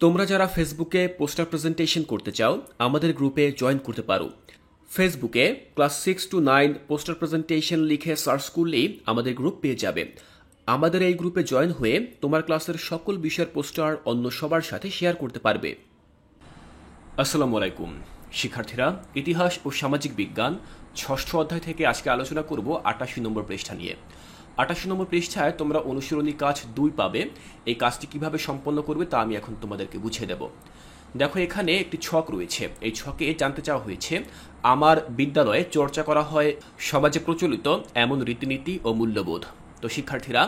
তোমরা যারা ফেসবুকে পোস্টার প্রেজেন্টেশন করতে চাও আমাদের গ্রুপে জয়েন করতে পারো। ফেসবুকে ক্লাস 6 to 9 পোস্টার প্রেজেন্টেশন লিখে সার্চ করলেই আমাদের গ্রুপ পেয়ে যাবে। আমাদের এই গ্রুপে জয়েন হয়ে তোমার ক্লাসের সকল বিষয়ের পোস্টার অন্য সবার সাথে শেয়ার করতে পারবে। আসসালামু আলাইকুম শিক্ষার্থীরা, ইতিহাস ও সামাজিক বিজ্ঞান ৬ষ্ঠ অধ্যায় থেকে আজকে আলোচনা করব ৮৮ নম্বর পৃষ্ঠা নিয়ে। ৮৮ নম্বর পৃষ্ঠায় তোমরা অনুশীলনী কাজ ২ পাবে। এই কাজটি কিভাবে সম্পন্ন করবে তা আমি এখন তোমাদেরকে বুঝিয়ে দেব। দেখো, এখানে একটি ছক রয়েছে। এই ছকে জানতে চাওয়া হয়েছে আমার বিদ্যালয়ে চর্চা করা হয় সমাজে প্রচলিত এমন রীতিনীতি ও মূল্যবোধ। তো শিক্ষার্থীরা,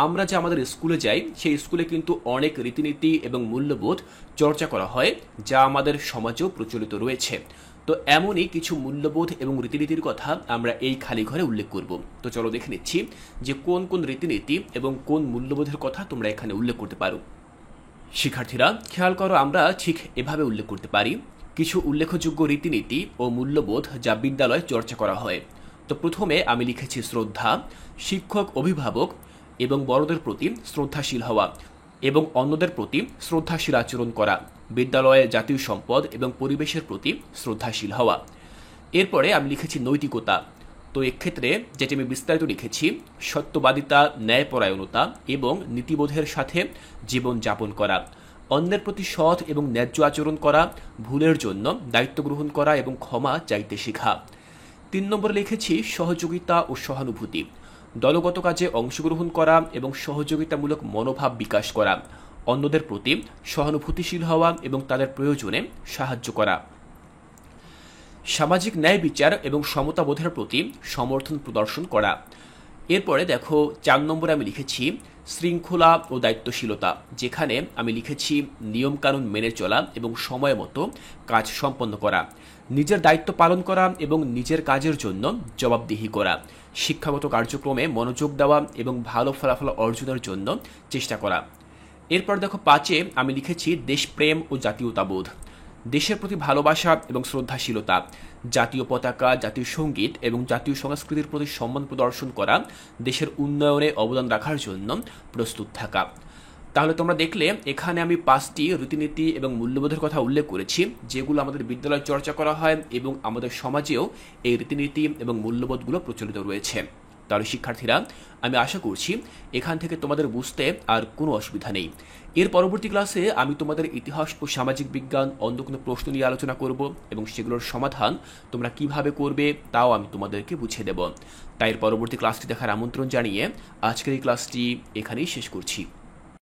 আমরা যে আমাদের স্কুলে যাই সেই স্কুলে কিন্তু অনেক রীতিনীতি এবং মূল্যবোধ চর্চা করা হয় যা আমাদের সমাজেও প্রচলিত রয়েছে। তো এমনই কিছু মূল্যবোধ এবং রীতিনীতির কথা আমরা এই খালি ঘরে উল্লেখ করব। তো চলো দেখে নিচ্ছি যে কোন কোন রীতিনীতি এবং কোন মূল্যবোধের কথা তোমরা এখানে উল্লেখ করতে পারো। শিক্ষার্থীরা খেয়াল করো, আমরা ঠিক এভাবে উল্লেখ করতে পারি কিছু উল্লেখযোগ্য রীতিনীতি ও মূল্যবোধ যা বিদ্যালয়ে চর্চা করা হয়। তো প্রথমে আমি লিখেছি শ্রদ্ধা, শিক্ষক অভিভাবক এবং বড়দের প্রতি শ্রদ্ধাশীল হওয়া এবং অন্যদের প্রতি শ্রদ্ধাশীল আচরণ করা, বিদ্যালয়ে জাতীয় সম্পদ এবং পরিবেশের প্রতি শ্রদ্ধাশীল হওয়া। এরপরে আমি লিখেছি নৈতিকতা। তো এক্ষেত্রে যেটি আমি বিস্তারিত লিখেছি সত্যবাদিতা, ন্যায়পরায়ণতা এবং নীতিবোধের সাথে জীবন যাপন করা, অন্যের প্রতি সৎ এবং ন্যায্য আচরণ করা, ভুলের জন্য দায়িত্ব গ্রহণ করা এবং ক্ষমা চাইতে শেখা। ৩ নম্বরে লিখেছি সহযোগিতা ও সহানুভূতি, দলগত কাজে অংশগ্রহণ করা এবং সহযোগিতামূলক মনোভাব বিকাশ করা, অন্যদের প্রতি সহানুভূতিশীল হওয়া এবং তাদের প্রয়োজনে সাহায্য করা। সামাজিক ন্যায় বিচার এবং সমতাবোধের প্রতি সমর্থন প্রদর্শন করা। এরপরে দেখো ৪ নম্বরে আমি লিখেছি শৃঙ্খলা ও দায়িত্বশীলতা, যেখানে আমি লিখেছি নিয়মকানুন মেনে চলা এবং সময় মতো কাজ সম্পন্ন করা, নিজের দায়িত্ব পালন করা এবং নিজের কাজের জন্য জবাবদিহি করা, শিক্ষাগত কার্যক্রমে মনোযোগ দেওয়া এবং ভালো ফলাফল অর্জনের জন্য চেষ্টা করা। এরপর দেখো ৫-এ আমি লিখেছি দেশপ্রেম ও জাতীয়তাবোধ, দেশের প্রতি ভালোবাসা এবং শ্রদ্ধাশীলতা, জাতীয় পতাকা, জাতীয় সঙ্গীত এবং জাতীয় সংস্কৃতির প্রতি সম্মান প্রদর্শন করা, দেশের উন্নয়নে অবদান রাখার জন্য প্রস্তুত থাকা। তাহলে তোমরা দেখলে এখানে আমি ৫টি রীতিনীতি এবং মূল্যবোধের কথা উল্লেখ করেছি যেগুলো আমাদের বিদ্যালয়ে চর্চা করা হয় এবং আমাদের সমাজেও এই রীতিনীতি এবং মূল্যবোধগুলো প্রচলিত রয়েছে। তাহলে শিক্ষার্থীরা, আমি আশা করছি এখান থেকে তোমাদের বুঝতে আর কোনো অসুবিধা নেই। এর পরবর্তী ক্লাসে আমি তোমাদের ইতিহাস ও সামাজিক বিজ্ঞান অন্য কোনো প্রশ্ন নিয়ে আলোচনা করব এবং সেগুলোর সমাধান তোমরা কিভাবে করবে তাও আমি তোমাদেরকে বুঝিয়ে দেব। তাই এর পরবর্তী ক্লাসটি দেখার আমন্ত্রণ জানিয়ে আজকের এই ক্লাসটি এখানেই শেষ করছি।